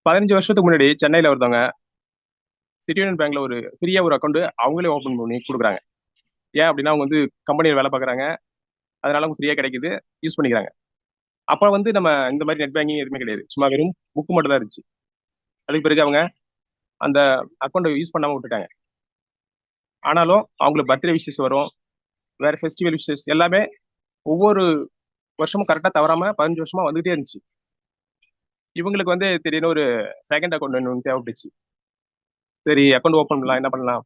15 வருஷத்துக்கு முன்னாடி சென்னையில ஒருத்தவங்க சிட்டி யூனியன் பேங்க்ல ஒரு ஃப்ரீயா ஒரு அக்கௌண்ட் அவங்களே ஓபன் பண்ணி கொடுக்குறாங்க. ஏன் அப்படின்னா அவங்க வந்து கம்பெனியில் வேலை பார்க்குறாங்க, அதனால அவங்க ஃப்ரீயா கிடைக்குது, யூஸ் பண்ணிக்கிறாங்க. அப்ப வந்து நம்ம இந்த மாதிரி நெட் பேங்கிங் எதுவுமே கிடையாது, சும்மா வெறும் புக் மட்டும் தான் இருந்துச்சு. அதுக்கு பிறகு அவங்க அந்த அக்கௌண்ட் யூஸ் பண்ணாம விட்டுட்டாங்க. ஆனாலும் அவங்களுக்கு பர்த்டே விஷஸ் வரும், வேற ஃபெஸ்டிவல் விஷஸ் எல்லாமே ஒவ்வொரு வருஷமும் கரெக்டா தவறாம 15 வருஷமா வந்துகிட்டே இருந்துச்சு. இவங்களுக்கு வந்து திடீர்னு ஒரு செகண்ட் அக்கௌண்ட் ஒன்று தேவைப்பட்டுச்சு. சரி அக்கௌண்ட் ஓப்பன் பண்ணலாம், என்ன பண்ணலாம்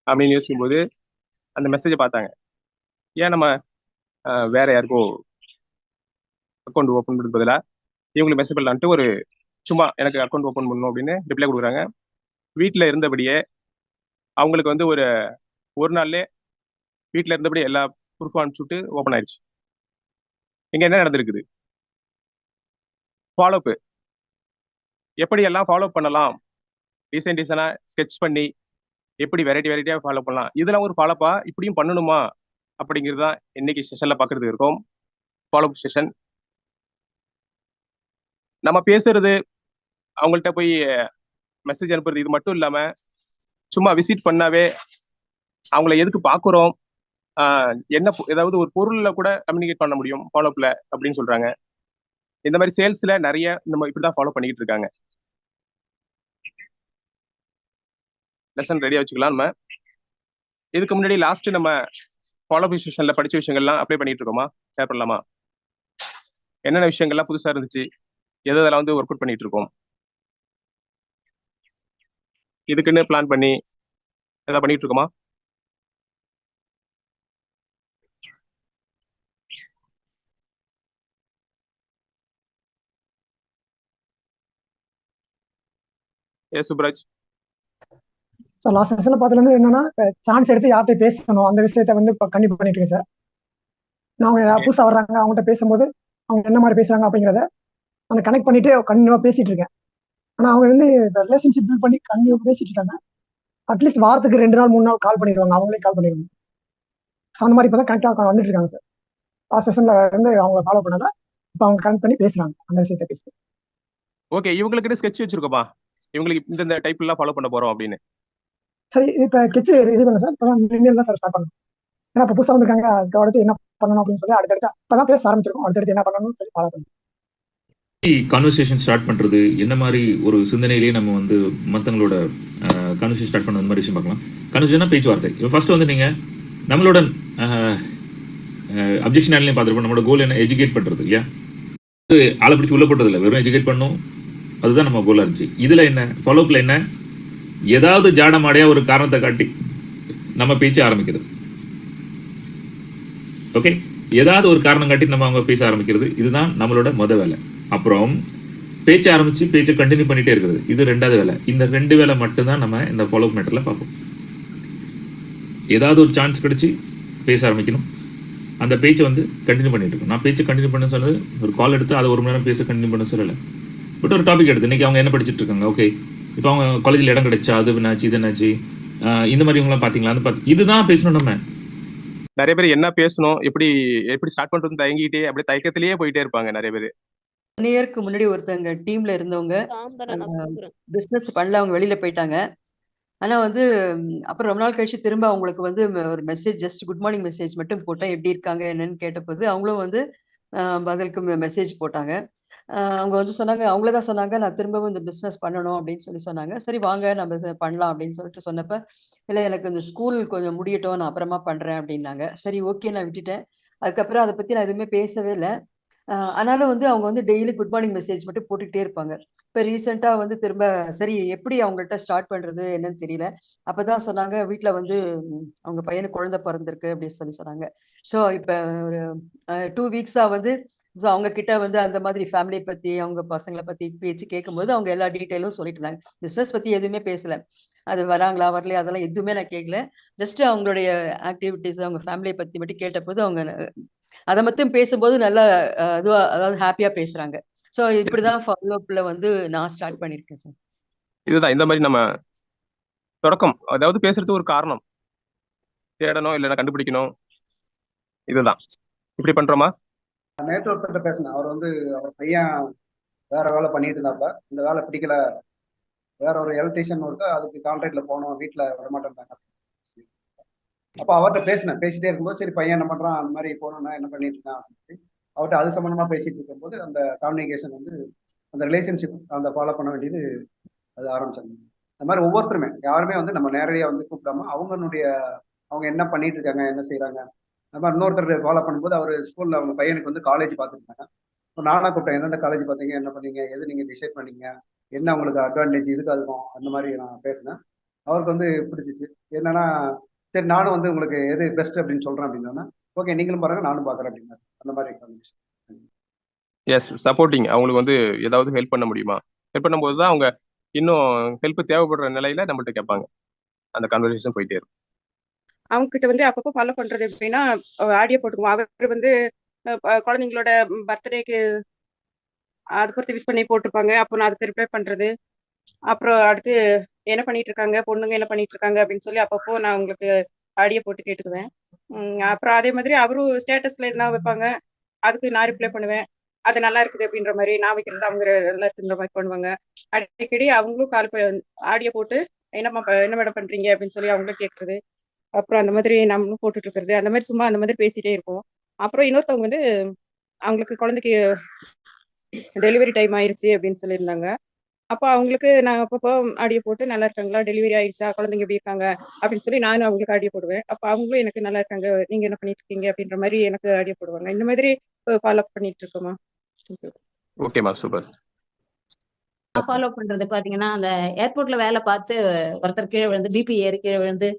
அப்படின்னு யோசிக்கும்போது அந்த மெசேஜை பார்த்தாங்க. ஏன் நம்ம வேற யாருக்கோ அக்கௌண்ட் ஓப்பன் பண்ணுறது பதிலாக இவங்களுக்கு மெசேஜ் பண்ணலான்ட்டு ஒரு சும்மா எனக்கு அக்கௌண்ட் ஓப்பன் பண்ணணும் அப்படின்னு ரிப்ளை கொடுக்குறாங்க. வீட்டில் இருந்தபடியே அவங்களுக்கு வந்து ஒரு நாள்லேயே வீட்டில் இருந்தபடியே எல்லா ப்ரூஃபும் அனுப்பிச்சுட்டு ஓப்பன் ஆயிடுச்சு. இங்க என்ன நடந்திருக்குது? ஃபாலோப்பு எப்படி எல்லாம் ஃபாலோ பண்ணலாம், டிசைனா ஸ்கெட்ச் பண்ணி எப்படி வெரைட்டியாக ஃபாலோ பண்ணலாம், இதெல்லாம் ஒரு ஃபாலோப்பா இப்படியும் பண்ணணுமா அப்படிங்கிறது தான் இன்னைக்கு செஷன்ல பார்க்கறதுக்கு இருக்கும். Follow session. நம்ம பேசுறது, அவங்கள்ட்ட போய் மெசேஜ் அனுப்புறது இது மட்டும் இல்லாம சும்மா விசிட் பண்ணாவே அவங்கள எதுக்கு பார்க்குறோம், என்ன ஏதாவது ஒரு பொருள்ல கூட கம்யூனிகேட் பண்ண முடியும் ஃபாலோப்ல அப்படின்னு சொல்றாங்க. இந்த மாதிரி சேல்ஸ்ல நிறைய நம்ம இப்படிதான் ஃபாலோ பண்ணிக்கிட்டு இருக்காங்க. லெசன் ரெடியா வச்சுக்கலாம். நம்ம இதுக்கு முன்னாடி லாஸ்ட் நம்ம ஃபாலோ செஷன்ல படிச்ச விஷயங்கள்லாம் அப்ளை பண்ணிட்டு இருக்கோமா, ஷேர் பண்ணலாமா? என்னென்ன விஷயங்கள்லாம் புதுசா இருந்துச்சு, எதெல்லாம் வந்து ஒர்க் அவுட் பண்ணிட்டு இருக்கோம், இதுக்குன்னு பிளான் பண்ணி எதாவது பண்ணிட்டு இருக்கோமா? ஏ சுப்ராஜ். சார் லாஸ்ட் செஷனில் பார்த்ததுலேருந்து என்னன்னா சான்ஸ் எடுத்து யார்கிட்ட பேசணும் அந்த விஷயத்த வந்து இப்போ கண்டிப்பாக பண்ணிட்டு இருக்கேன் சார். நான் அவங்க புதுசாக வர்றாங்க, அவங்கள்ட்ட பேசும்போது அவங்க என்ன மாதிரி பேசுறாங்க அப்படிங்கிறத அந்த கனெக்ட் பண்ணிட்டு கண்டினியூவாக பேசிட்டு இருக்கேன். ஆனால் அவங்க வந்து இந்த ரிலேஷன்ஷிப் பில்ட் பண்ணி கண்டினியூ பேசிட்டு இருக்காங்க. அட்லீஸ்ட் வாரத்துக்கு 2 நாள் 3 நாள் கால் பண்ணிடுவாங்க, அவங்களே கால் பண்ணிடுவாங்க. ஸோ அந்த மாதிரி இப்போ தான் கனெக்டாக வந்துட்டு இருக்காங்க சார். லாஸ்ட் செஷனில் இருந்து அவங்க ஃபாலோ பண்ணாதான் இப்போ அவங்க கனெக்ட் பண்ணி பேசுறாங்க, அந்த விஷயத்த பேசுறேன். ஓகே, இவங்களுக்கு ஸ்கெட்ச் வச்சிருக்கோமா, இவங்களுக்கு இந்த டைப் எல்லாம் ஃபாலோ பண்ண போறோம் அப்படின்னு? சரி, இப்போ ஸ்கெட்ச் ரெடி பண்ண சார். இப்போ தான் சார் ஸ்டார்ட் பண்ணணும். ஏன்னா இப்போ புதுசாக வந்திருக்காங்க, அதுக்கு அடுத்து என்ன பண்ணணும் அப்படின்னு சொல்லி அடுத்தடுத்து இப்போ தான் பேச ஆரம்பிச்சிருக்கோம். அடுத்தடுத்து என்ன பண்ணணும்னு சொல்லி ஃபாலோ பண்ணணும். கான்வர்சேஷன் ஸ்டார்ட் பண்ணுறது என்ன மாதிரி ஒரு சிந்தனையிலேயே நம்ம வந்து மற்றவங்களோட கான்வர்சேஷன் ஸ்டார்ட் பண்ண மாதிரி விஷயம் பார்க்கலாம். கான்வர்சேஷனா பேச்சுவார்த்தை. இப்போ ஃபஸ்ட்டு வந்து நீங்கள் நம்மளோட அப்ஜெக்ஷன் ஆன்லைன் பார்த்துருப்போம். நம்மளோட கோல் என்ன, எஜுகேட் பண்ணுறது இல்லையா? ஆளை பிடிச்சி உள்ள போட்டதில்லை, வெறும் எஜுகேட் பண்ணணும், அதுதான் நம்ம கோலாக இருந்துச்சு. இதில் என்ன ஃபாலோப்பில் என்ன, ஏதாவது ஜாடமாடையாக ஒரு காரணத்தை காட்டி நம்ம பேச்ச ஆரம்பிக்கிறது. ஓகே, ஏதாவது ஒரு காரணம் காட்டி நம்ம அவங்க பேச ஆரம்பிக்கிறது, இதுதான் நம்மளோட மொதல் வேலை. அப்புறம் பேச்ச ஆரம்பித்து பேச்சை கண்டினியூ பண்ணிகிட்டே இருக்கிறது, இது ரெண்டாவது வேலை. இந்த 2 வேலை மட்டும்தான் நம்ம இந்த ஃபாலோஅப் மேட்டரில் பார்ப்போம். ஏதாவது ஒரு சான்ஸ் கிடச்சி பேச ஆரம்பிக்கணும், அந்த பேச்சை வந்து கண்டினியூ பண்ணிட்டு இருக்கணும். நான் பேச்சை கண்டினியூ பண்ண சொன்னது ஒரு கால் எடுத்து அதை 1 மணி நேரம் பேச கண்டினியூ பண்ண சொல்லலை. பட் ஒரு டாபிக் எடுத்து இன்றைக்கி அவங்க என்ன படிச்சுட்டு இருக்காங்க, ஓகே இப்போ அவங்க காலேஜில் இடம் கிடைச்சா, அது என்னாச்சு இது என்னாச்சு, இந்த மாதிரி இவங்களாம் பார்த்தீங்களா, அந்த பார்த்து இதுதான் பேசணும். நம்ம நிறைய பேர் என்ன பேசணும், எப்படி ஸ்டார்ட் பண்ணுறதுன்னு தயங்கிட்டே அப்படியே தயக்கத்திலேயே போயிட்டே இருப்பாங்க நிறைய பேர். 1 இயருக்கு முன்னாடி ஒருத்தங்க டீம்ல இருந்தவங்க பிசினஸ் பண்ணல, அவங்க வெளியில போயிட்டாங்க. ஆனா வந்து அப்புறம் ரொம்ப நாள் கழிச்சு திரும்ப அவங்களுக்கு வந்து ஒரு message, just good morning message மட்டும் போட்டேன், எப்படி இருக்காங்க என்னன்னு கேட்டபோது அவங்களும் வந்து பதிலுக்கு மெசேஜ் போட்டாங்க. அவங்க வந்து சொன்னாங்க, அவங்கள தான் சொன்னாங்க, நான் திரும்பவும் இந்த பிசினஸ் பண்ணணும் அப்படின்னு சொல்லி சொன்னாங்க. சரி வாங்க நம்ம பண்ணலாம் அப்படின்னு சொல்லிட்டு சொன்னப்ப, இல்லை எனக்கு இந்த ஸ்கூல் கொஞ்சம் முடியட்டும், நான் அப்புறமா பண்றேன் அப்படின்னாங்க. சரி ஓகே, நான் விட்டுட்டேன். அதுக்கப்புறம் அதை பத்தி நான் எதுவுமே பேசவே இல்லை. ஆனாலும் வந்து அவங்க வந்து டெய்லி குட் மார்னிங் மெசேஜ் மட்டும் போட்டுக்கிட்டே இருப்பாங்க. இப்ப ரீசெண்டா வந்து திரும்ப சரி எப்படி அவங்கள்ட்ட ஸ்டார்ட் பண்றது என்னன்னு தெரியல. அப்பதான் சொன்னாங்க, வீட்ல வந்து அவங்க பையனுக்கு குழந்தை பிறந்திருக்கு அப்படின்னு சொல்லி சொன்னாங்க. ஸோ இப்ப ஒரு 2 வீக்ஸா வந்து ஸோ அவங்க கிட்ட வந்து அந்த மாதிரி ஃபேமிலியை பத்தி, அவங்க பசங்களை பத்தி பேச்சு கேட்கும்போது அவங்க எல்லா டீட்டெயிலும் சொல்லிட்டு இருந்தாங்க. பிசினஸ் பத்தி எதுவுமே பேசல. அது வராங்களா வரலையா அதெல்லாம் எதுவுமே நான் கேட்கல. ஜஸ்ட் அவங்களுடைய ஆக்டிவிட்டிஸ், அவங்க ஃபேமிலியை பத்தி மட்டும் கேட்டபோது அவங்க அதை மட்டும் பேசும்போது நல்லா இதுவா, அதாவது ஹாப்பியா பேசுறாங்க. ஸோ இப்படிதான் ஃபாலோ அப்ல வந்து நான் ஸ்டார்ட் பண்ணியிருக்கேன் சார். இதுதான் இந்த மாதிரி நம்ம தொடக்கம், அதாவது பேசுறது ஒரு காரணம் தேடணும், இல்லைன்னா கண்டுபிடிக்கணும், இதுதான் இப்படி பண்றோமா. நேற்று ஒருத்தர் பேசினேன், அவர் வந்து அவர் பையன் வேற வேலை பண்ணிட்டு இருந்தாப்ப இந்த வேலை பிடிக்கல, வேற ஒரு எலக்ட்ரீஷியன் ஒர்க்கு அதுக்கு கான்ட்ராக்ட்ல போனோம், வீட்டுல விடமாட்டேன்ட்டாங்க. அப்போ அவர்கிட்ட பேசிட்டே இருக்கும்போது சரி பையன் என்ன பண்றான், அந்த மாதிரி போனோம்னா என்ன பண்ணிட்டு இருக்கான் அப்படின்னு அவர்கிட்ட அது சம்பந்தமா பேசிட்டு இருக்கும்போது அந்த கம்யூனிகேஷன் வந்து அந்த ரிலேஷன்ஷிப் அந்த ஃபாலோ பண்ண வேண்டியது அது ஆரம்பிச்சாங்க. அந்த மாதிரி ஒவ்வொருத்தருமே யாருமே வந்து நம்ம நேரடியாக வந்து கூப்பிடாம அவங்க என்ன பண்ணிட்டு இருக்காங்க, என்ன செய்யறாங்க, அந்த மாதிரி இன்னொருத்தர் ஃபாலோ பண்ணும்போது அவர் ஸ்கூல்ல அவங்க பையனுக்கு வந்து காலேஜ் பார்த்துருக்காங்க. இப்போ நானா கூப்பிட்டேன், எந்தெந்த காலேஜ் பார்த்தீங்க, என்ன பண்ணீங்க, எது நீங்க டிசைட் பண்ணீங்க, என்ன உங்களுக்கு அட்வான்டேஜ் இதுக்கு அதுக்கும் அந்த மாதிரி நான் பேசினேன். அவருக்கு வந்து பிடிச்சிச்சு. என்னன்னா சரி நானும் வந்து உங்களுக்கு எது பெஸ்ட் அப்படின்னு சொல்றேன் அப்படின்னா ஓகே நீங்களும் பாருங்க நானும் பாக்குறேன் அப்படின்னா அந்த மாதிரி. Yes, supporting. அவங்களுக்கு வந்து ஏதாவது ஹெல்ப் பண்ண முடியுமா, ஹெல்ப் பண்ணும்போது தான் அவங்க இன்னும் ஹெல்ப் தேவைப்படுற நிலையில நம்மள்ட்ட கேட்பாங்க. அந்த கான்வர்சேஷன் போயிட்டே இருக்கும். அவங்க கிட்ட வந்து அப்பப்போ ஃபாலோ பண்றது எப்படின்னா ஆடியோ போட்டுக்குவோம். அவர் வந்து குழந்தைங்களோட பர்த்டேக்கு அதை பொறுத்து விஷ் பண்ணி போட்டிருப்பாங்க. அப்போ நான் அதுக்கு ரிப்ளை பண்றது. அப்புறம் அடுத்து என்ன பண்ணிட்டு இருக்காங்க, பொண்ணுங்க என்ன பண்ணிட்டு இருக்காங்க அப்படின்னு சொல்லி அப்பப்போ நான் உங்களுக்கு ஆடியோ போட்டு கேட்டுக்குவேன். அப்புறம் அதே மாதிரி அவரும் ஸ்டேட்டஸ்ல எதுனா வைப்பாங்க, அதுக்கு நான் ரிப்ளை பண்ணுவேன். அது நல்லா இருக்குது அப்படின்ற மாதிரி, நான் வைக்கிறது அவங்க நல்லா இருக்குன்ற மாதிரி பண்ணுவாங்க. அடிக்கடி அவங்களும் ஆடியோ போட்டு என்ன மேடம் பண்றீங்க அப்படின்னு சொல்லி அவங்களும் கேட்கறது. அப்புறம் அந்த மாதிரி நம்மளும் போட்டுட்டு இருக்கிறது, அந்த மாதிரி சும்மா அந்த மாதிரி பேசிட்டே இருப்போம். அப்புறம் இன்னொருத்தவங்க வந்து அவங்களுக்கு குழந்தைக்கு டெலிவரி டைம் ஆயிருச்சு அப்படின்னு சொல்லியிருந்தாங்க. அப்போ அவங்களுக்கு நான் அப்பப்போ ஆடியோ போட்டு நல்லா இருக்காங்களா, டெலிவரி ஆயிடுச்சா, குழந்தைங்க எப்படி இருக்காங்க அப்படின்னு சொல்லி நானும் அவங்களுக்கு ஆடியோ போடுவேன். அப்போ அவங்களும் எனக்கு நல்லா இருக்காங்க, நீங்க என்ன பண்ணிட்டு இருக்கீங்க அப்படின்ற மாதிரி எனக்கு ஆடியோ போடுவாங்க. இந்த மாதிரி ஃபாலோ பண்ணிட்டு இருக்கோமா. ஓகேமா, சூப்பர். ஃபாலோ பண்றது பாத்தீங்கன்னா, அந்த ஏர்போர்ட்ல வேலை பார்த்து ஒருத்தர் கீழே விழுந்து பிபி ஏறி கீழே விழுந்து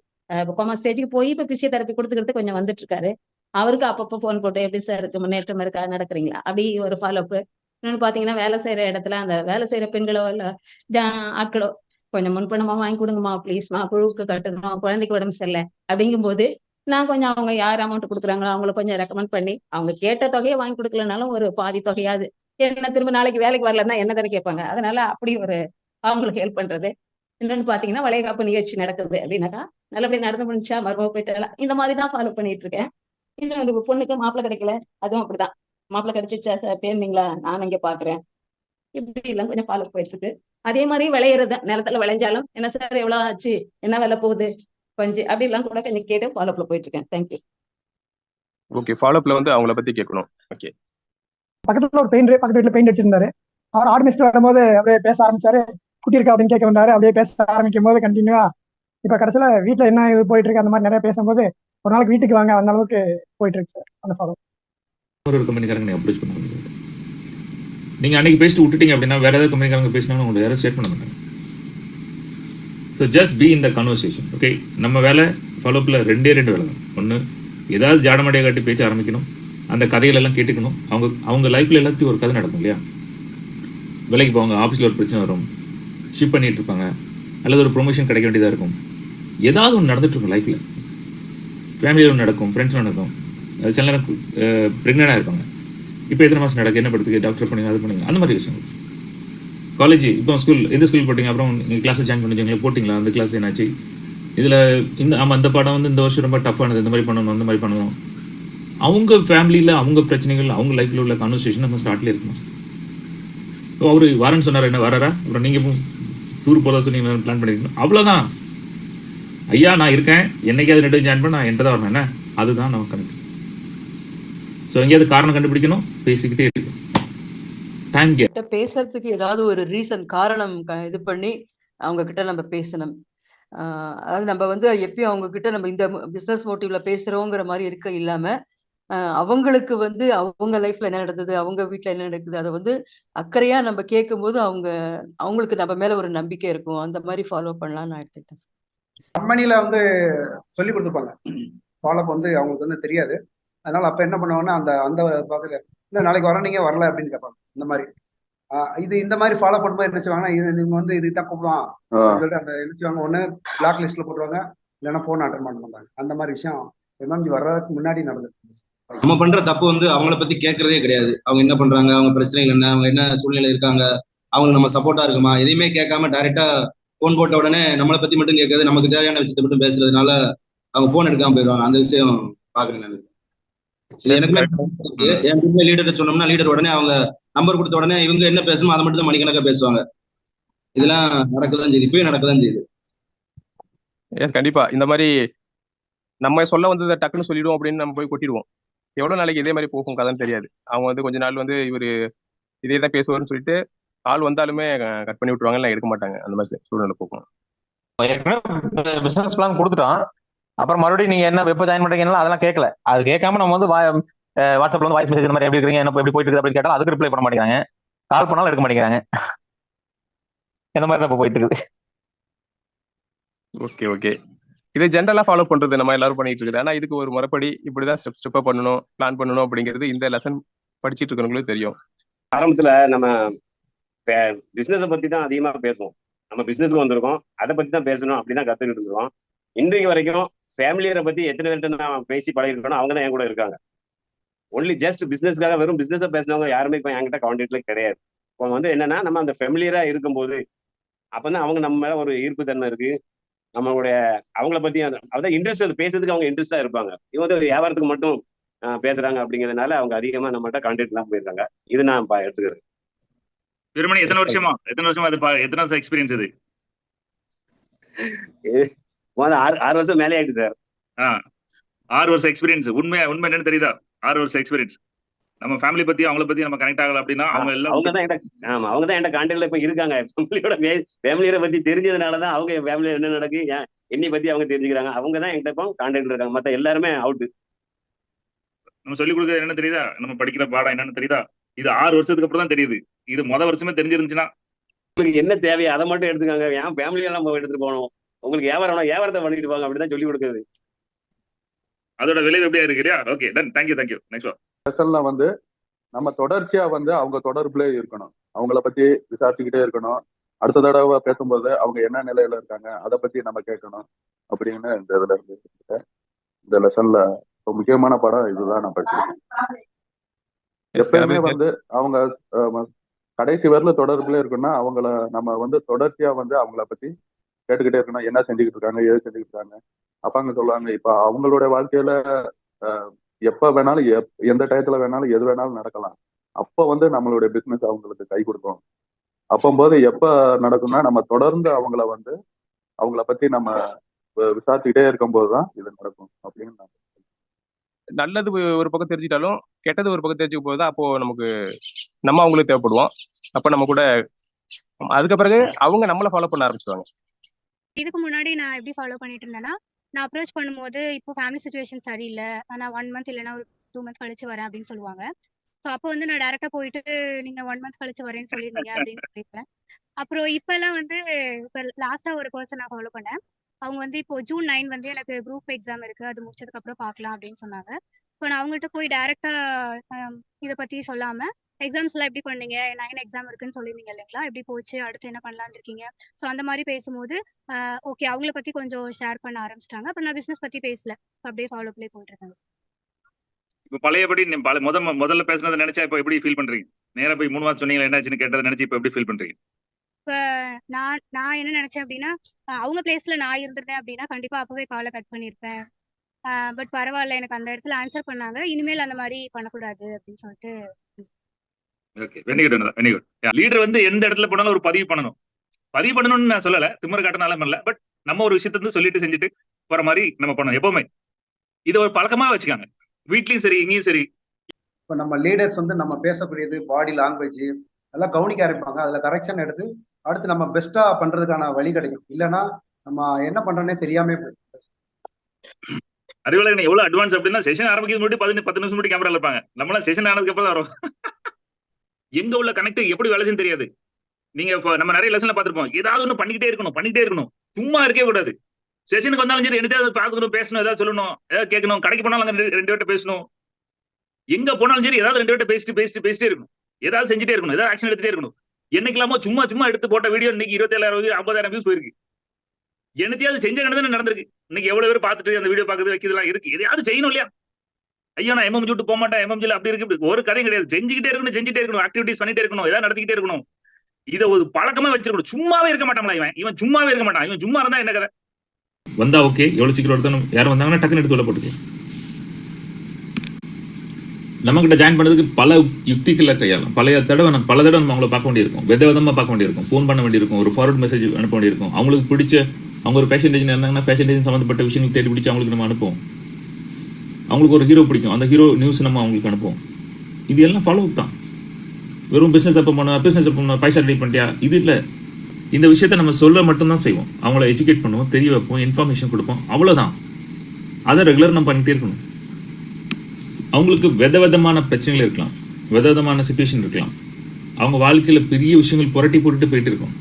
கோமா ஸ்டேஜுக்கு போய் இப்ப பிசியோதெரப்பி கொடுத்துக்கிட்டு கொஞ்சம் வந்துட்டு இருக்காரு. அவருக்கு அப்பப்போ போன் போட்டு எப்படி சார் இருக்கு, முன்னேற்றம் இருக்கா, நடக்கிறீங்களா, அப்படி ஒரு ஃபாலோ அப். இன்னொன்னு பாத்தீங்கன்னா, வேலை செய்யற இடத்துல அந்த வேலை செய்யற பெண்களோ இல்ல ஆட்களோ கொஞ்சம் முன்பணமா வாங்கி கொடுங்கம்மா ப்ளீஸ்மா, புழுவுக்கு கட்டணும், குழந்தைக்கு உடம்பு சரியில்லை அப்படிங்கும்போது நான் கொஞ்சம் அவங்க யார் அமௌண்ட் கொடுக்குறாங்களோ அவங்கள கொஞ்சம் ரெக்கமெண்ட் பண்ணி அவங்க கேட்ட தொகையை வாங்கி கொடுக்கலனாலும் ஒரு பாதி தொகையாது, என்ன திரும்ப நாளைக்கு வேலைக்கு வரலன்னா என்ன தானே கேட்பாங்க, அதனால அப்படி ஒரு அவங்களுக்கு ஹெல்ப் பண்றது. இன்னொன்னு பாத்தீங்கன்னா, வளைகாப்பு நிகழ்ச்சி நடக்குது அப்படின்னாக்கா நல்லபடியா நடந்து முடிஞ்சா மருமக போயிட்டாலாம், இந்த மாதிரி தான் ஃபாலோ பண்ணிட்டு இருக்கேன். இன்னும் ஒரு பொண்ணுக்கு மாப்பிள்ளை கிடைக்கல, அதுவும் அப்படிதான். மாப்பிள்ளை கிடைச்சிச்சா சார் பேருந்தீங்களா, நான் இங்க பாக்குறேன், இப்படி எல்லாம் கொஞ்சம் ஃபாலோ போயிட்டு இருக்கு. அதே மாதிரி விளையிறது நிலத்துல விளைஞ்சாலும் என்ன சார் எவ்வளவு ஆச்சு, என்ன வேலை போகுது கொஞ்சம் அப்படி எல்லாம் கூட கொஞ்சம் கேட்டு ஃபாலோ போயிட்டு இருக்கேன். தேங்க்யூ. ஓகே, ஃபாலோப்ல வந்து அவங்கள பத்தி கேட்கணும். ஓகே. பக்கத்துல ஒரு பக்கத்து வீட்டுல பெயிண்ட் அடிச்சிருந்தாரு. அவர் ஆடு மிஸ்ட் வரும்போது அப்படியே பேச ஆரம்பிச்சாரு, குட்டி இருக்கா அப்படின்னு கேட்க வந்தாரு. அப்படியே பேச ஆரம்பிக்கும் போது கண்டினியூவா இப்ப கடைசியில வீட்டுல என்ன இது போயிட்டு இருக்கு அந்த மாதிரி நிறைய பேசும்போது ஒரு நாளைக்கு வீட்டுக்கு வாங்க அந்த அளவுக்கு போயிட்டு இருக்கு சார் அந்த ஃபாலோ. ஒரு கம்பெனிக்காரங்க நீங்கள் அப்ரோச் பண்ண முடியாது. நீங்கள் அன்றைக்கி பேசிட்டு விட்டுட்டீங்க அப்படின்னா வேறு ஏதாவது கம்பெனிக்காரங்க பேசினாலும் உங்களுக்கு யாரும் ஸ்டேட் பண்ண மாட்டாங்க. So just be in the conversation. Okay, நம்ம வேலை ஃபாலோப்பில் ரெண்டே வேலை தான். ஒன்று, ஏதாவது ஜாடமடையை காட்டி பேச்ச ஆரம்பிக்கணும், அந்த கதைகளெல்லாம் கேட்டுக்கணும். அவங்க லைஃப்பில் எல்லாத்தையும் ஒரு கதை நடக்கும் இல்லையா. வேலைக்கு போவாங்க, ஆஃபீஸில் ஒரு பிரச்சனை வரும், ஷிப் பண்ணிகிட்டு இருப்பாங்க, அல்லது ஒரு ப்ரொமோஷன் கிடைக்க வேண்டியதாக இருக்கும், ஏதாவது ஒன்று நடந்துகிட்ருக்கும் லைஃப்பில். ஃபேமிலியில் ஒன்று நடக்கும், ஃப்ரெண்ட்ஸில் நடக்கும், சில நேரம் ப்ரெக்னெண்டாக இருப்பாங்க, இப்போ எத்தனை மாதம் நடக்கு, என்ன படுத்துக்கு, டாக்டர் பண்ணுங்க, அது பண்ணுங்க, அந்த மாதிரி விஷயம். காலேஜ் இப்போ ஸ்கூல் எந்த ஸ்கூல் போட்டிங்க, அப்புறம் நீங்கள் கிளாஸை ஜாயின் பண்ணிச்சிங்களா, போட்டிங்களா, அந்த கிளாஸ் என்னாச்சு, இதில் அந்த பாடம் வந்து இந்த வருஷம் ரொம்ப டஃப்பானது, இந்த மாதிரி பண்ணணும், அந்த மாதிரி பண்ணணும். அவங்க ஃபேமிலியில் அவங்க பிரச்சனைகள், அவங்க லைஃப்பில் உள்ள கான்வர்சேஷன் நம்ம ஸ்டார்ட்லேயே இருக்கணும். ஸோ அவர் வரேன்னு சொன்னார், என்ன வராரா, அப்புறம் நீங்கள் டூர் போகிறதா சொன்னீங்க, பிளான் பண்ணியிருக்கணும், அவ்வளோதான். ஐயா நான் இருக்கேன், என்னைக்காவது ரெண்டு ஜாயின் பண்ண நான் என்கிட்ட தான் வரணும், என்ன அதுதான் நம்ம கணக்கு. ஸோ எங்கேயாவது காரணம் கண்டுபிடிக்கணும், பேசிக்கிட்டே இருக்கணும். டைம் கேப் பேசுறதுக்கு ஏதாவது ஒரு ரீசன் காரணம் இது பண்ணி அவங்க கிட்ட நம்ம பேசணும். அதாவது நம்ம வந்து எப்பயும் அவங்க கிட்ட நம்ம இந்த பிசினஸ் மோட்டிவ்ல பேசுறோங்கிற மாதிரி இருக்க இல்லாம அவங்களுக்கு வந்து அவங்க லைஃப்ல என்ன நடந்தது, அவங்க வீட்டுல என்ன நடக்குது, அதை வந்து அக்கறையா நம்ம கேட்கும் போது அவங்களுக்கு நம்ம மேல ஒரு நம்பிக்கை இருக்கும். அந்த மாதிரி ஃபாலோ பண்ணலாம்னு நான் எடுத்துக்கிட்டேன். கம்பெனில வந்து சொல்லி கொடுத்துருப்பாங்க, ஃபாலோ வந்து அவங்களுக்கு வந்து தெரியாது. அதனால அப்ப என்ன பண்ணுவாங்கன்னா அந்த பாசல இல்லை நாளைக்கு வர நீங்க வரல அப்படின்னு கேட்பாங்க. இந்த மாதிரி இந்த மாதிரி ஃபாலோ பண்ணும்போது என்ன செய்வாங்கன்னா, இது நீங்க வந்து இதுதான் கூப்பிடுவான் சொல்லிட்டு அந்த என்ன செய்வாங்க, ஒண்ணு பிளாக் லிஸ்ட்ல போட்டுருவாங்க, இல்லைன்னா போன் அட்டன் பண்ண மாட்டாங்க. அந்த மாதிரி விஷயம் எம்எம்ஜி வர்றதுக்கு முன்னாடி நடந்துருக்கு. நம்ம பண்ற தப்பு வந்து அவங்கள பத்தி கேட்கறதே கிடையாது. அவங்க என்ன பண்றாங்க, அவங்க பிரச்சனைகள் என்ன, அவங்க என்ன சூழ்நிலை இருக்காங்க, அவங்களுக்கு நம்ம சப்போர்ட்டா இருக்குமா, எதையுமே கேட்காம டைரக்டா போன் போட்ட உடனே நம்மளை பத்தி மட்டும் கேட்கறது, நமக்கு தேவையான விஷயத்தை மட்டும் பேசுறதுனால அவங்க போன் எடுக்காம போயிடுவாங்க. அந்த விஷயம் பாக்குறேன் நான். இது எனக்குமே என் டீம்ல லீடர் சொன்னோம்னா லீடர் உடனே அவங்க நம்பர் கொடுத்த உடனே இவங்க என்ன பேசணுமோ அதை மட்டும் தான் மணிக்கணக்கா பேசுவாங்க. இதெல்லாம் நடக்கதான் செய்யுது, இப்பயும் நடக்கதான் செய்யுது. எஸ் கண்டிப்பா இந்த மாதிரி நம்ம சொல்ல வந்ததை டக்குன்னு சொல்லிடுவோம் அப்படின்னு நம்ம போய் கொட்டிடுவோம். எவ்வளவு நாளைக்கு இதே மாதிரி போகும் கதைன்னு தெரியாது. அவங்க வந்து கொஞ்ச நாள் வந்து இவரு இதே தான் பேசுவாருன்னு சொல்லிட்டு ஆள் வந்தாலுமே கட் பண்ணி விட்டுருவாங்க, இல்லை எடுக்க மாட்டாங்க. அந்த மாதிரி சூழ்நிலை போகும். பிசினஸ் பிளான் கொடுத்துட்டோம், அப்புறம் மறுபடியும் நீங்க என்ன எப்போ ஜாயின் பண்றீங்கன்னா அதெல்லாம் கேட்கல. அது கேட்காம நம்ம வந்து வாட்ஸ்அப்ல வந்து வாய்ஸ் மெசேஜ் இந்த மாதிரி எப்படி இருக்கீங்க, என்ன எப்படி போயிட்டு இருக்கு அப்படின்னு கேட்டாலும் அதுக்கு ரிப்ளை பண்ண மாட்டேங்கிறாங்க, கால் பண்ணாலும் எடுக்க மாட்டேங்கிறாங்க. இந்த மாதிரி தான் இப்போ போயிட்டு இருக்குது. ஓகே ஓகே, இது ஜென்ரலா ஃபாலோ பண்றது நம்ம எல்லாரும் பண்ணிட்டு இருக்குது. ஆனா இதுக்கு ஒரு முறைப்படி இப்படிதான் ஸ்டெப்பா பண்ணணும், பிளான் பண்ணணும் அப்படிங்கிறது இந்த லெசன் படிச்சுட்டு இருக்கவங்களுக்கு தெரியும். ஆரம்பத்துல நம்ம பிசினஸை பத்தி தான் அதிகமா பேசுவோம். நம்ம பிசினஸ்க்கு வந்திருக்கோம், அதை பத்தி தான் பேசணும் அப்படிதான் கத்துக்கிட்டு இருக்கோம். இன்றைக்கு வரைக்கும் ஃபேமிலியரை பத்தி எத்தனை பேர்கிட்ட நான் பேசி பழகிருக்கணும், அவங்க தான் என் கூட இருக்காங்க. ஒன்லி ஜஸ்ட் பிசினஸ்க்காக வெறும் பிசினஸை பேசினவங்க யாருமே இப்போ என்கிட்ட கான்டாக்ட்ல கிடையாது. இப்போ வந்து என்னன்னா நம்ம அந்த ஃபெமிலியரா இருக்கும்போது அப்பதான் அவங்க நம்ம மேல ஒரு ஈர்ப்பு தன்மை இருக்கு. நம்மளுடைய அவங்கள பத்தி அதான் இன்ட்ரெஸ்ட் பேசுறதுக்கு அவங்க இன்ட்ரெஸ்டா இருப்பாங்க. இவங்க வந்து ஒரு வியாபாரத்துக்கு மட்டும் பேசுறாங்க அப்படிங்கிறதுனால அவங்க அதிகமா நம்மகிட்ட கான்டாக்ட் எல்லாம் போயிருக்காங்க. இது நான் எடுத்துக்கிறேன். வெறுமனே எத்தனை வருஷமா அது எத்தனை வருஷம் எக்ஸ்பீரியன்ஸ் இது? 6 வருஷம் மேலே ஆயிடுச்சு சார். 6 வருஷம் எக்ஸ்பீரியன்ஸ். உண்மை என்னன்னு தெரியுதா? 6 வருஷம் எக்ஸ்பீரியன்ஸ். நம்ம ஃபேமிலி பத்தி அவங்கள பத்தி நம்ம கனெக்ட் ஆகல அப்படின்னா அவங்க தான் என்கிட்ட கான்டாக்ட்ல இப்ப இருக்காங்க. ஃபேமிலியோட பத்தி தெரிஞ்சதுனாலதான் அவங்க ஃபேமிலியில என்ன நடக்கு என்னை பத்தி அவங்க தெரிஞ்சுக்கிறாங்க. அவங்க தான் என்கிட்ட இப்போ கான்டாக்ட்ல இருக்காங்க. மத்த எல்லாருமே அவுட். நம்ம சொல்லிக் கொடுக்குறது என்ன தெரியுதா? நம்ம படிக்கிற பாடம் என்னன்னு தெரியுதா? இது 6 வருஷத்துக்கு அப்புறம் தான் தெரியுது. இது வருஷமே தெரிஞ்சிருந்துச்சுன்னா உங்களுக்கு என்ன தேவையோ அதை மட்டும் எடுத்துக்காங்க. என் ஃபேமிலியெல்லாம் நம்ம எடுத்துட்டு போகணும். உங்களுக்கு வியாபாரத்தை பண்ணிட்டு போங்க, அப்படிதான் சொல்லி கொடுக்குறது. அதோட விளைவு எப்படியா இருக்கிறியா? Okay done, thank you. நெக்ஸ்ட் லெசன்ல வந்து நம்ம தொடர்ச்சியா வந்து அவங்க தொடர்புல இருக்கணும், அவங்கள பத்தி விசாரிச்சுக்கிட்டே இருக்கணும். அடுத்த தடவை பேசும்போது அவங்க என்ன நிலையில இருக்காங்க அதை பத்தி நம்ம கேட்கணும் அப்படின்னு இந்த இதுல இருந்து இந்த லெசன்ல முக்கியமான படம் இதுதான் நான் படிச்சிருக்கேன். எப்பயுமே வந்து அவங்க கடைசி வரல தொடர்புல இருக்குன்னா அவங்கள நம்ம வந்து தொடர்ச்சியா வந்து அவங்கள பத்தி கேட்டுக்கிட்டே இருக்கணும். என்ன செஞ்சுக்கிட்டு இருக்காங்க, எது செஞ்சுக்கிட்டு இருக்காங்க. அப்பாங்க சொல்லுவாங்க இப்ப அவங்களோட வாழ்க்கையில எப்ப வேணாலும் எந்த டயத்துல வேணாலும் எது வேணாலும் நடக்கலாம். அப்ப வந்து நம்மளுடைய பிசினஸ் அவங்களுக்கு கை கொடுக்கும். அப்போது எப்ப நடக்கும்னா நம்ம தொடர்ந்து அவங்கள பத்தி நம்ம விசாரிச்சுக்கிட்டே இருக்கும் போதுதான் இது நடக்கும் அப்படின்னு நான் நல்லது ஒரு பக்கம் தெரிஞ்சுட்டாலும் கெட்டது ஒரு பக்கம் தெரிஞ்சுக்கும் போதுதான் அப்போ நம்ம அவங்களுக்கு தேவைப்படுவோம். அப்ப நம்ம கூட அதுக்கு பிறகு அவங்க நம்மளை ஃபாலோ பண்ண ஆரம்பிச்சுவாங்க. இதுக்கு முன்னாடி நான் எப்படி ஃபாலோ பண்ணிட்டு இருந்தேன்னா, நான் அப்ரோச் பண்ணும்போது இப்போ ஃபேமிலி சுச்சுவேஷன் சரியில்லை, நான் 1 மந்த் இல்லைன்னா ஒரு 2 மந்த் கழிச்சு வரேன் அப்படின்னு சொல்லுவாங்க. ஸோ அப்போ வந்து நான் டேரக்டா போயிட்டு நீங்க 1 மந்த் கழிச்சு வரேன்னு சொல்லியிருந்தீங்க அப்படின்னு சொல்லியிருப்பேன். அப்புறம் இப்ப எல்லாம் வந்து இப்போ லாஸ்டா ஒரு பர்சன் நான் ஃபாலோ பண்ணேன். அவங்க வந்து இப்போ June 9 வந்து எனக்கு குரூப் எக்ஸாம் இருக்கு, அது முடிச்சதுக்கு அப்புறம் பார்க்கலாம் அப்படின்னு சொன்னாங்க. இப்போ நான் அவங்கள்ட்ட போய் டைரக்டா இதை பத்தி சொல்லாம எக்ஸாம்ஸ் எல்லாம் எப்படி பண்ணீங்க, 9 எக்ஸாம் இருக்குன்னு சொல்லியிருந்தீங்க இல்லைங்களா, எப்படி போச்சு, அடுத்து என்ன பண்ணலான்னு இருக்கீங்க, ஸோ அந்த மாதிரி பேசும்போது ஓகே அவங்கள பத்தி கொஞ்சம் ஷேர் பண்ண ஆரம்பிச்சிட்டாங்க. அப்புறம் நான் பிசினஸ் பத்தி பேசல, அப்படியே ஃபாலோ பண்ணி போயிட்டு இருக்காங்க. இப்போ பழையபடி முதல்ல பேசுனதை நினைச்சா இப்போ எப்படி ஃபீல் பண்றீங்க? நேரா போய் 3 மாசம் சொன்னீங்க என்னாச்சுன்னு கேட்டதை நினைச்சு இப்போ எப்படி ஃபீல் பண்றீங்க? இப்ப நான் என்ன நினைச்சேன் அப்படின்னா, அவங்க பிளேஸ்ல நான் இருந்திருந்தேன் அப்படின்னா கண்டிப்பா அப்பவே காலை கட் பண்ணிருப்பேன். பட் பரவாயில்ல, எனக்கு அந்த இடத்துல ஆன்சர் பண்ணாங்க, இனிமேல் அந்த மாதிரி பண்ணக்கூடாது அப்படின்னு சொல்லிட்டு. Okay, very good. லீடர் வந்து எந்த இடத்துல போனாலும் ஒரு பதிவு பண்ணணும்னு நான் சொல்லல, திமிர காட்டனால பண்ணல. பட் நம்ம ஒரு விஷயத்த வந்து சொல்லிட்டு செஞ்சுட்டு போற மாதிரி நம்ம பண்ணணும் எப்பவுமே. இதை ஒரு பழக்கமா வச்சுக்காங்க, வீட்லயும் சரி இங்கேயும் சரி. இப்போ நம்ம லீடர்ஸ் வந்து நம்ம பேசக்கூடியது பாடி லாங்குவேஜ் எல்லாம் கவனிக்க ஆரம்பிப்பாங்க. அதுல கரெக்ஷன் எடுத்து அடுத்து நம்ம பெஸ்டா பண்றதுக்கான வழி கிடைக்கும். இல்லைன்னா நம்ம என்ன பண்றோன்னே தெரியாம போயிடும். அறிவுலக எவ்வளவு அட்வான்ஸ் அப்படின்னா செஷன் ஆரம்பிக்கிறது முன்னாடி 10 நிமிஷம் முன்னாடி கேமரா இருப்பாங்க. நம்மளாம் செஷன் ஆனதுக்கு அப்புறம் தான் வரும். எங்க உள்ள கனெக்ட் எப்படி வேலை செய்யும் தெரியாது. நீங்க நம்ம நிறைய லெசன்ல பார்த்திருப்போம், ஏதாவது ஒண்ணு பண்ணிக்கிட்டே இருக்கணும், சும்மா இருக்கவே கூடாது. செஷனுக்கு வந்தாலும் சரி என்னதாவது பார்க்கணும், பேசணும், ஏதாவது சொல்லணும், ஏதாவது கேட்கணும், கடைக்கு போனாலும் அங்க 2 பேர்ட்ட பேசணும், எங்க போனாலும் சரி ஏதாவது 2 பேர்ட்ட பேசிட்டே இருக்கணும், ஏதாவது செஞ்சுட்டே இருக்கணும், ஏதாவது ஆக்ஷன் எடுத்துட்டே இருக்கணும். என்னைக்கெல்லாமோ சும்மா எடுத்து போட்ட வீடியோ இன்னைக்கு 27,000 50,000 வியூஸ் போயிருக்கு. என்னத்தையாவது செஞ்ச கிடந்து நடந்திருக்கு. இன்னைக்கு எவ்வளவு பேர் பார்த்துட்டு அந்த வீடியோ பார்க்கறது வைக்கிறதுலாம் இருக்கு. எதையாவது செய்யணும் இல்லையா? ஐயோ நான் எம்எம் விட்டு போக மாட்டேன், எம்எம்ஜில அப்படி இருக்கு, ஒரு கதையும் கிடையாது. செஞ்சுக்கிட்டே இருக்கணும், ஆக்டிவிட்டிஸ் பண்ணிட்டே இருக்கணும், ஏதாவது நடத்திக்கிட்டே இருக்கணும். இதை ஒரு பழக்கமா வச்சிருக்கணும். சும்மாவே இருக்க மாட்டாங்களா இவன் சும்மாவே இருக்க மாட்டான். இவன் சும்மா இருந்தா என்ன கதை? வந்தா ஓகே, எவ்வளவு சீக்கிரம் எடுத்தணும், யாரும் வந்தாங்கன்னா டக்குன்னு எடுத்து உள்ள போட்டுக்க. நம்மகிட்ட ஜாயின் பண்ணதுக்கு பல யுக்திகளை கையாளும். பல தடவை நம்ம அவங்கள பார்க்க வேண்டியிருக்கும், விதவிதமாக பார்க்க வேண்டியிருக்கும், ஃபோன் பண்ண வேண்டியிருக்கும், ஒரு ஃபார்வர்ட் மெசேஜ் அனுப்ப வேண்டியிருக்கும். அவங்களுக்கு பிடிச்ச அவங்க ஒரு ஃபேஷன் டிசைனர் இருந்தாங்கன்னா ஃபேஷன் டிசைன் சம்மந்தப்பட்ட விஷயங்கள் தேடி பிடிச்சி அவங்களுக்கு நம்ம அனுப்புவோம். அவங்களுக்கு ஒரு ஹீரோ பிடிக்கும், அந்த ஹீரோ நியூஸ் நம்ம அவங்களுக்கு அனுப்புவோம். இது எல்லாம் ஃபாலோ அப் தான். வெறும் பிஸ்னஸ் அப்போ பண்ண பைசா ரெடி பண்ணிட்டியா, இது இல்லை. இந்த விஷயத்த நம்ம சொல்ல மட்டும்தான் செய்வோம். அவங்கள எஜுகேட் பண்ணுவோம், தெரிய வைப்போம், இன்ஃபர்மேஷன் கொடுப்போம், அவ்வளோதான். அதை ரெகுலர் நம்ம பண்ணிகிட்டே இருக்கணும். அவங்களுக்கு விதவிதமான பிரச்சனைகள் இருக்கலாம், விதவிதமான சிச்சுவேஷன் இருக்கலாம். அவங்க வாழ்க்கையில் பெரிய விஷயங்கள் புரட்டி போட்டுட்டு போயிட்டு இருக்கோம்.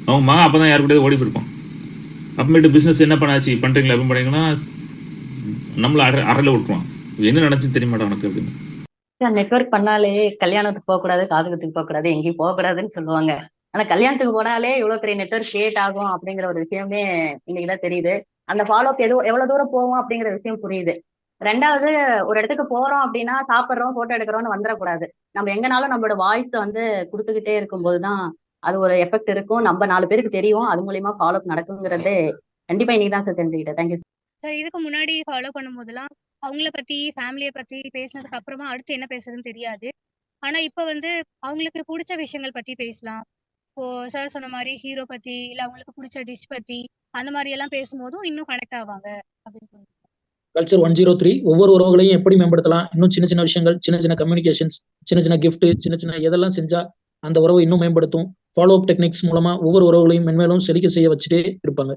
அவங்க மகன் அப்போ தான் யாரு கூட ஓடி போயிருப்பான். அப்புறமேட்டு பிஸ்னஸ் என்ன பண்ணாச்சு பண்ணுறீங்களா அப்படின்னு பண்ணீங்கன்னா நம்மளை அறையில் விட்டுருவான். என்ன நடந்துச்சு தெரிய மாட்டான் உனக்கு அப்படின்னு. நெட்வொர்க் பண்ணாலே கல்யாணத்துக்கு போகக்கூடாது, காதுகுத்துக்கு போகக்கூடாது, எங்கேயும் போகக்கூடாதுன்னு சொல்லுவாங்க. ஆனா கல்யாணத்துக்கு போனாலே இவ்வளவு பெரிய நெட்வொர்க் கிரியேட் ஆகும் அப்படிங்கிற ஒரு விஷயமே இன்னைக்குதான் தெரியுது. அந்த ஃபாலோ அப் எவ்வளவு தூரம் போவோம் அப்படிங்கிற விஷயம் புரியுது. ரெண்டாவது, ஒரு இடத்துக்கு போறோம் அப்படின்னா சாப்பிட்றோம், போட்டோ எடுக்கிறோம்னு வந்துடக்கூடாது. நம்ம எங்கனாலும் நம்மளோட வாய்ஸ் வந்து கொடுத்துக்கிட்டே இருக்கும்போதுதான் அது ஒரு எஃபெக்ட் இருக்கும். நம்ம 4 பேருக்கு தெரியும், அது மூலியமா ஃபாலோ அப் நடக்குங்கிறது கண்டிப்பா இன்னைக்கு தான் சார் தெரிஞ்சுக்கிட்டேன். Thank you sir. இதுக்கு முன்னாடி ஃபாலோ பண்ணும்போதெல்லாம் அவங்கள பத்தி ஃபேமிலியை பத்தி பேசினதுக்கு அப்புறமா அடுத்து என்ன பேசுறதுன்னு தெரியாது. ஆனா இப்ப வந்து அவங்களுக்கு பிடிச்ச விஷயங்கள் பத்தி பேசலாம். இப்போ சார் சொன்ன மாதிரி ஹீரோ பத்தி இல்ல அவங்களுக்கு பிடிச்ச டிஷ் பத்தி அந்த மாதிரி எல்லாம் பேசும்போதும் இன்னும் கனெக்ட் ஆவாங்க அப்படின்னு. கல்ச்சர் 103 ஒவ்வொரு உறவுகளையும் எப்படி மேம்படுத்தலாம், இன்னும் சின்ன சின்ன விஷயங்கள், சின்ன சின்ன கம்யூனிகேஷன்ஸ், சின்ன சின்ன கிஃப்ட், சின்ன சின்ன எதெல்லாம் செஞ்சா அந்த உறவை இன்னும் மேம்படுத்தும். ஃபாலோ அப் டெக்னிக்ஸ் மூலமா ஒவ்வொரு உறவுகளையும் மென்மேலும் செழிக்க செய்ய வச்சுட்டே இருப்பாங்க.